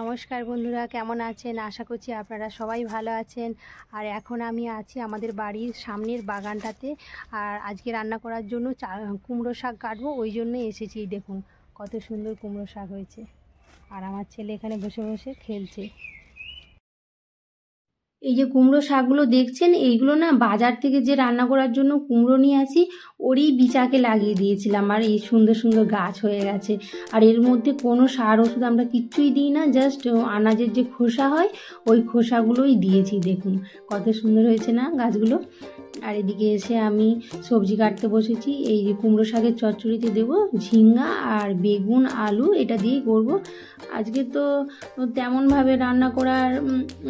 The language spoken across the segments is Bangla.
নমস্কার বন্ধুরা, কেমন আছেন? আশা করছি আপনারা সবাই ভালো আছেন। আর এখন আমি আছি আমাদের বাড়ির সামনের বাগানটাতে। আর আজকে রান্না করার জন্য কুমড়ো শাক কাটবো, ওই জন্যই এসেছি। দেখুন কত সুন্দর কুমড়ো শাক হয়েছে। আর আমার ছেলে এখানে বসে বসে খেলছে। এই যে কুমড়ো শাকগুলো দেখছেন, এইগুলো না বাজার থেকে যে রান্না করার জন্য কুমড়ো নিয়ে আসি, ওরই বিচাকে লাগিয়ে দিয়েছিলাম। আর এই সুন্দর সুন্দর গাছ হয়ে গেছে। আর এর মধ্যে কোনো সার ওষুধ আমরা কিচ্ছুই দিই না, জাস্ট আনাজের যে খোসা হয় ওই খোসাগুলোই দিয়েছি। দেখুন কত সুন্দর হয়েছে না গাছগুলো। আর এদিকে এসে আমি সবজি কাটতে বসেছি। এই যে কুমড়ো শাকের চচ্চড়িতে দেবো ঝিঙ্গা আর বেগুন আলু, এটা দিয়েই করব। আজকে তো তেমনভাবে রান্না করার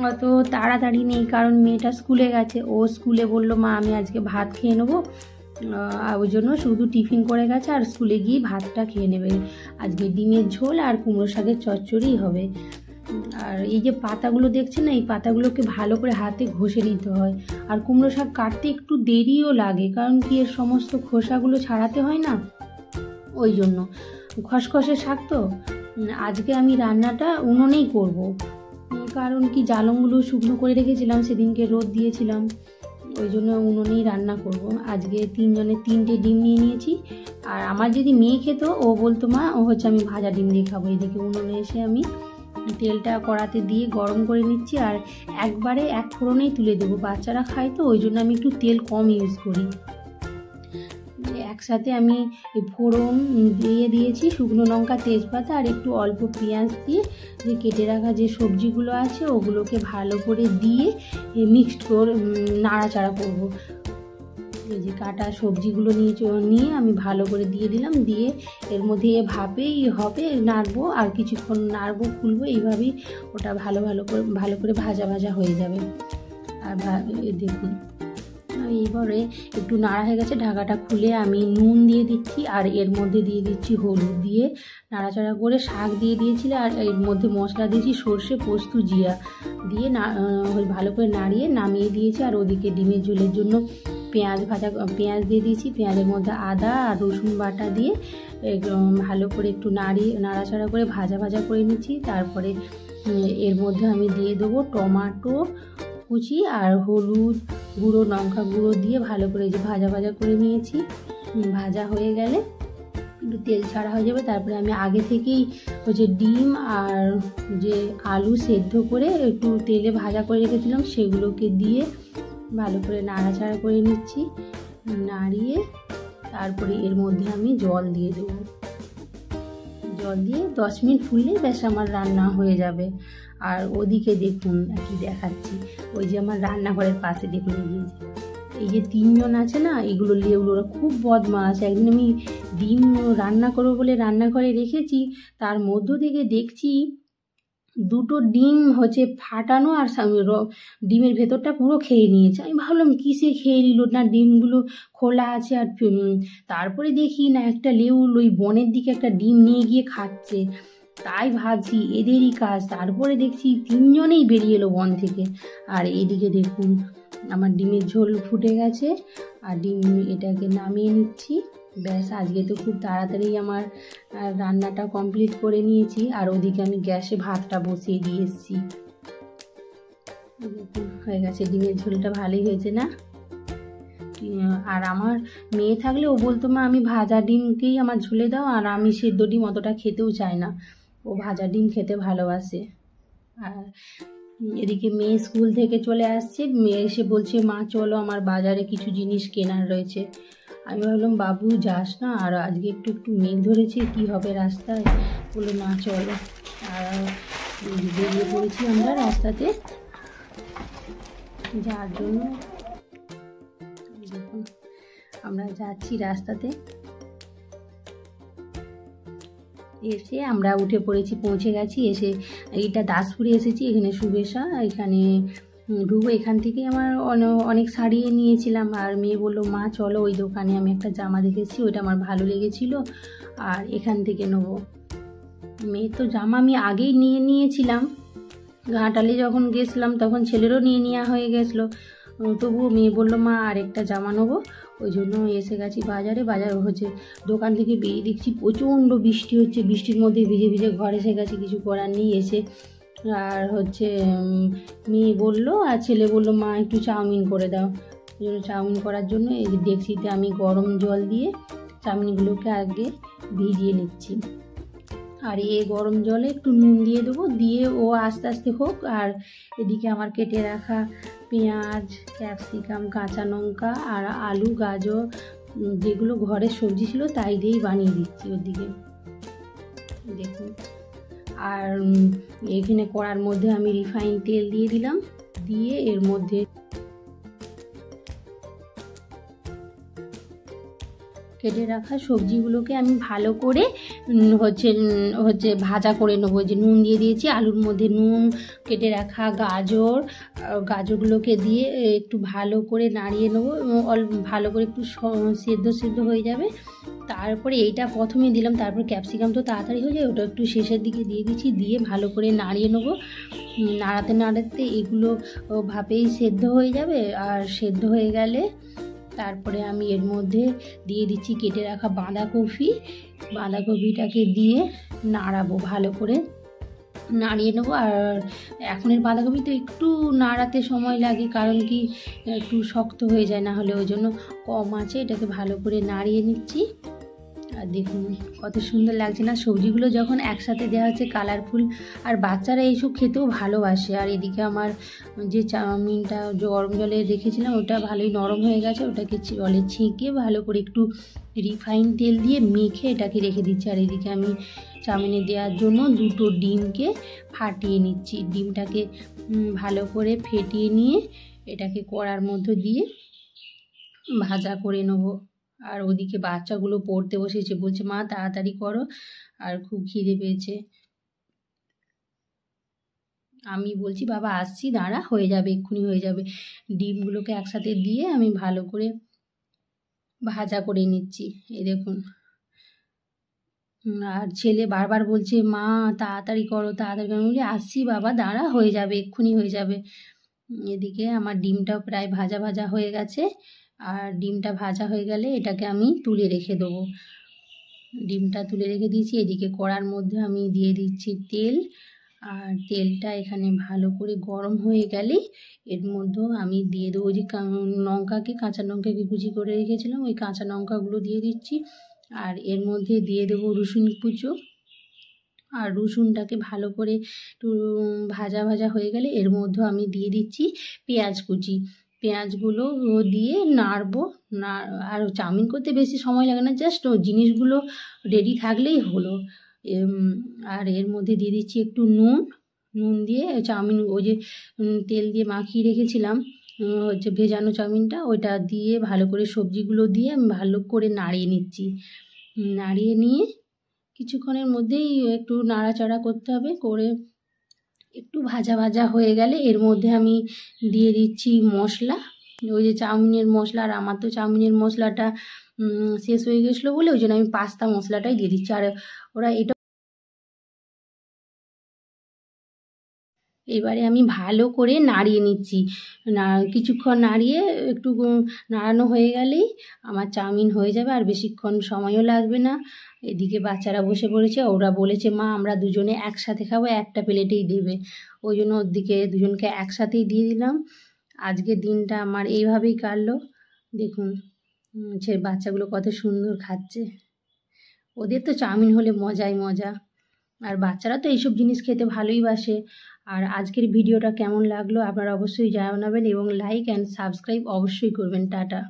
অত তাড়াতাড়ি নেই, কারণ মেয়েটা স্কুলে গেছে। ও স্কুলে বলল, মা আমি আজকে ভাত খেয়ে নেবো। ওই জন্য শুধু টিফিন করে গেছে, আর স্কুলে গিয়ে ভাতটা খেয়ে নেবে। আজকে ডিমের ঝোল আর কুমড়ো শাকের চচ্চড়ি হবে। আর এই যে পাতাগুলো দেখছেন না, এই পাতাগুলোকে ভালো করে হাতে ঘষে নিতে হয়। আর কুমড়ো শাক কাটতে একটু দেরিও লাগে, কারণ কি এর সমস্ত খোসাগুলো ছাড়াতে হয় না, ওই জন্য। খসখসে শাক তো। আজকে আমি রান্নাটা উনুনেই করব, কারণ কি জালংগুলো শুকনো করে রেখেছিলাম, সেদিনকে রোদ দিয়েছিলাম, ওই জন্য উনুনেই রান্না করব। আজকে তিনজনের 3টে ডিম নিয়ে নিয়েছি। আর আমার যদি মেয়ে খেত, ও বলতো মা ও হচ্ছে আমি ভাজা ডিম দিয়ে খাবো। এদিকে উনুনে এসে আমি তেলটা কড়াতে দিয়ে গরম করে নিচ্ছি। আর একবারে এক ফোড়নেই তুলে দেবো, বাচ্চারা খায় তো, ওই জন্য আমি একটু তেল কম ইউজ করি। একসাথে আমি ফোড়ন দিয়ে দিয়েছি, শুকনো লঙ্কা, তেজপাতা আর একটু অল্প পেঁয়াজ দিয়ে যে কেটে রাখা যে সবজিগুলো আছে ওগুলোকে ভালো করে দিয়ে মিক্সড করে নাড়াচাড়া করব। এই যে কাটা সবজিগুলো নিয়ে আমি ভালো করে দিয়ে দিলাম। দিয়ে এর মধ্যে ভাপেই হবে, নাড়বো আর কিছুক্ষণ নাড়বো খুলবো, এইভাবেই ওটা ভালো করে ভাজা ভাজা হয়ে যাবে। আর দেখুন এইবারে একটু নাড়া হয়ে গেছে, ঢাকাটা খুলে আমি নুন দিয়ে দিচ্ছি। আর এর মধ্যে দিয়ে দিচ্ছি হলুদ, দিয়ে নাড়াচাড়া করে শাক দিয়ে দিয়েছিল। আর এর মধ্যে মশলা দিয়েছি সর্ষে, পোস্ত, জিরা দিয়ে ভালো করে নাড়িয়ে নামিয়ে দিয়েছি। আর ওদিকে ডিমের ঝোলের জন্য পেঁয়াজ দিয়ে দিয়েছি। পেঁয়াজের মধ্যে আদা আর রসুন বাটা দিয়ে ভালো করে একটু নাড়াচাড়া করে ভাজা করে নিচ্ছি। তারপরে এর মধ্যে আমি দিয়ে দেবো টমেটো কুচি আর হলুদ গুঁড়ো, লঙ্কা গুঁড়ো দিয়ে ভালো করে যে ভাজা করে নিয়েছি। ভাজা হয়ে গেলে একটু তেল ছাড়া হয়ে যাবে। তারপরে আমি আগে থেকেই হচ্ছে ডিম আর যে আলু সেদ্ধ করে একটু তেলে ভাজা করে রেখেছিলাম, সেগুলোকে দিয়ে ভালো করে নাড়াচাড়া করে নিচ্ছি। নাড়িয়ে তারপরে এর মধ্যে আমি জল দিয়ে দেবো। জল দিয়ে 10 মিনিট ফুললে ব্যাস আমার রান্না হয়ে যাবে। আর ওদিকে দেখুন কি দেখাচ্ছি, ওই যে আমার রান্নাঘরের পাশে দেখুন এই যে 3জন আছে না, এগুলো ওরা খুব বদমাশ। একদিন আমি ডিম রান্না করবো বলে রান্নাঘরে রেখেছি, তার মধ্য থেকে দেখছি 2টো ডিম হচ্ছে ফাটানো, আর ডিমের ভেতরটা পুরো খেয়ে নিয়েছে। আমি ভাবলাম কিসে খেয়ে নিল, না ডিমগুলো খোলা আছে। আর তারপরে দেখি না একটা লেউল ওই বনের দিকে একটা ডিম নিয়ে গিয়ে খাচ্ছে। তাই ভাবছি এদেরই কাজ। তারপরে দেখছি 3জনেই বেরিয়ে এলো বন থেকে। আর এইদিকে দেখুন আমার ডিমের ঝোল ফুটে গেছে, আর ডিম এটাকে নামিয়ে নিচ্ছি। ব্যাস আজকে তো খুব তাড়াতাড়ি আমার রান্নাটা কমপ্লিট করে নিয়েছি। আর ওদিকে আমি গ্যাসে ভাতটা বসিয়ে দিয়ে এসেছি। হয়ে গেছে, ডিমের ঝোলটা ভালোই হয়েছে না? আর আমার মেয়ে থাকলে ও বলতো মা আমি ভাজা ডিমকেই আমার ঝোলে দাও, আর আমি সেদ্ধ ডিম অতটা খেতেও চায় না, ও ভাজা ডিম খেতে ভালোবাসে। আর এদিকে মেয়ে স্কুল থেকে চলে আসছে, মেয়ে এসে বলছে মা চলো আমার বাজারে কিছু জিনিস কেনার রয়েছে। আমি ভাবলাম বাবু যাস না, আর আজকে একটু মেঘ ধরেছে, কি হবে রাস্তায়, বলে মা চলো। আর বেরিয়ে পড়েছি আমরা রাস্তাতে যার জন্য। দেখুন আমরা যাচ্ছি রাস্তাতে, এসে আমরা উঠে পড়েছি, পৌঁছে গেছি। এসে এইটা দাসপুরে এসেছি, এখানে শুভেচ্ছা, এখানে ঢুকবো। এখান থেকে আমার অনেক শাড়ি নিয়েছিলাম। আর মেয়ে বললো মা চলো ওই দোকানে, আমি একটা জামা দেখেছি, ওইটা আমার ভালো লেগেছিল, আর এখান থেকে নেবো। মেয়ের তো জামা আমি আগেই নিয়েছিলাম, ঘাটালে যখন গেছিলাম তখন ছেলেরও নিয়ে নেওয়া হয়ে গেছিলো। তবুও মেয়ে বললো মা আরেকটা জামা নেবো, ওই জন্য এসে গেছি বাজারে। বাজার হচ্ছে দোকান থেকে বেরিয়ে দেখছি প্রচণ্ড বৃষ্টি হচ্ছে, বৃষ্টির মধ্যে ভিজে ঘরে এসে গেছি, কিছু করার নেই। এসে আর হচ্ছে মেয়ে বললো আর ছেলে বললো মা একটু চাউমিন করে দাও। ওই জন্য চাউমিন করার জন্য এই ডেকচিতে আমি গরম জল দিয়ে চাউমিনগুলোকে আগে ভিজিয়ে নিচ্ছি। আর এই গরম জলে একটু নুন দিয়ে দেবো, দিয়ে ও আস্তে আস্তে হোক। আর এদিকে আমার কেটে রাখা পেঁয়াজ, ক্যাপসিকাম, কাঁচা লঙ্কা আর আলু, গাজর যেগুলো ঘরের সবজি ছিল তাই দিয়েই বানিয়ে দিচ্ছি ওদিকে, দেখুন। আর এখানে কড়ার মধ্যে আমি রিফাইন তেল দিয়ে দিলাম, দিয়ে এর মধ্যে কেটে রাখা সবজিগুলোকে আমি ভালো করে হচ্ছে ভাজা করে নেবো। যে নুন দিয়ে দিয়েছি, আলুর মধ্যে নুন, কেটে রাখা গাজরগুলোকে দিয়ে একটু ভালো করে নাড়িয়ে নেবো, ভালো করে একটু সেদ্ধ হয়ে যাবে। তারপরে এইটা প্রথমে দিলাম, তারপর ক্যাপসিকাম তো তাড়াতাড়ি হয়ে যায়, ওটা একটু শেষের দিকে দিয়ে দিচ্ছি, দিয়ে ভালো করে নাড়িয়ে নেবো। নাড়াতে নাড়াতে এগুলো ভাপেই সেদ্ধ হয়ে যাবে। আর সেদ্ধ হয়ে গেলে তারপরে আমি এর মধ্যে দিয়ে দিচ্ছি কেটে রাখা বাঁধাকপিটাকে দিয়ে নাড়াবো, ভালো করে নাড়িয়ে নেবো। আর এখনের বাঁধাকপি তো একটু নাড়াতে সময় লাগে, কারণ কি একটু শক্ত হয়ে যায়, না হলে ওই জন্য কম আছে এটাকে ভালো করে নাড়িয়ে নিচ্ছি। আর দেখুন কত সুন্দর লাগছে না সবজিগুলো যখন একসাথে দেওয়া হচ্ছে, কালারফুল। আর বাচ্চারা এইসব খেতেও ভালোবাসে। আর এদিকে আমার যে চাউমিনটা গরম জলে রেখেছিলাম ওটা ভালোই নরম হয়ে গেছে, ওটাকে জলে ছেঁকে ভালো করে একটু রিফাইন তেল দিয়ে মেখে এটাকে রেখে দিচ্ছি। আর এদিকে আমি চাউমিনে দেওয়ার জন্য 2টো ডিমকে ফাটিয়ে নিচ্ছি। ডিমটাকে ভালো করে ফেটিয়ে নিয়ে এটাকে কড়ার মধ্যে দিয়ে ভাজা করে নেবো। আর ওদিকে বাচ্চাগুলো পড়তে বসেছে, বলছে মা তাড়াতাড়ি করো, আর খুব খিদে পেয়েছে। আমি বলছি বাবা আসছি, দাঁড়া, হয়ে যাবে, এক্ষুনি হয়ে যাবে। ডিমগুলোকে একসাথে দিয়ে আমি ভালো করে ভাজা করে নিচ্ছি, এই দেখুন। আর ছেলে বারবার বলছে মা তাড়াতাড়ি করো, তাড়াতাড়ি করো। বলি আসছি বাবা, দাঁড়া, হয়ে যাবে, এক্ষুনি হয়ে যাবে। এদিকে আমার ডিমটাও প্রায় ভাজা ভাজা হয়ে গেছে। আর ডিমটা ভাজা হয়ে গেলে এটাকে আমি তুলে রেখে দেবো। ডিমটা তুলে রেখে দিয়েছি। এদিকে কড়ার মধ্যে আমি দিয়ে দিচ্ছি তেল। আর তেলটা এখানে ভালো করে গরম হয়ে গেলে এর মধ্যেও আমি দিয়ে দেবো যে কাঁচা লঙ্কাকে কুচি করে রেখেছিলাম, ওই কাঁচা লঙ্কাগুলো দিয়ে দিচ্ছি। আর এর মধ্যে দিয়ে দেবো রসুন কুচো। আর রসুনটাকে ভালো করে একটু ভাজা ভাজা হয়ে গেলে এর মধ্যে আমি দিয়ে দিচ্ছি পেঁয়াজ কুচি। পেঁয়াজগুলো দিয়ে নাড়বো। আর চাউমিন করতে বেশি সময় লাগে না, জাস্ট জিনিসগুলো রেডি থাকলেই হলো। আর এর মধ্যে দিয়ে দিচ্ছি একটু নুন দিয়ে চাউমিন, ওই যে তেল দিয়ে মাখিয়ে রেখেছিলাম হচ্ছে ভেজানো চাউমিনটা, ওইটা দিয়ে ভালো করে সবজিগুলো দিয়ে আমি ভালো করে নাড়িয়ে নিচ্ছি। নাড়িয়ে নিয়ে কিছুক্ষণের মধ্যেই একটু নাড়াচাড়া করতে হবে, করে একটু ভাজা ভাজা হয়ে গেলে এর মধ্যে আমি দিয়ে দিচ্ছি মশলা, ওই যে চাউমিনের মশলা। আর আমার তো চাউমিনের মশলাটা শেষ হয়ে গেছিলো বলে ওই জন্য আমি পাস্তা মশলাটাই দিয়ে দিচ্ছি। আর ওরা এটা এবারে আমি ভালো করে নাড়িয়ে নিচ্ছি। কিছুক্ষণ নাড়িয়ে একটু নাড়ানো হয়ে গেলেই আমার চাউমিন হয়ে যাবে, আর বেশিক্ষণ সময়ও লাগবে না। এদিকে বাচ্চারা বসে পড়েছে, ওরা বলেছে মা আমরা দুজনে একসাথে খাবো, একটা প্লেটেই দেবে। ওই জন্য ওদিকে দুজনকে একসাথেই দিয়ে দিলাম। আজকের দিনটা আমার এইভাবেই কাটলো। দেখুন সে বাচ্চাগুলো কত সুন্দর খাচ্ছে, ওদের তো চাউমিন হলে মজাই মজা। আর বাচ্চারা তো এইসব জিনিস খেতে ভালোই বাসে। আর আজকের ভিডিওটা কেমন লাগলো আপনারা অবশ্যই জানাবেন, এবং লাইক অ্যান্ড সাবস্ক্রাইব অবশ্যই করবেন। টাটা।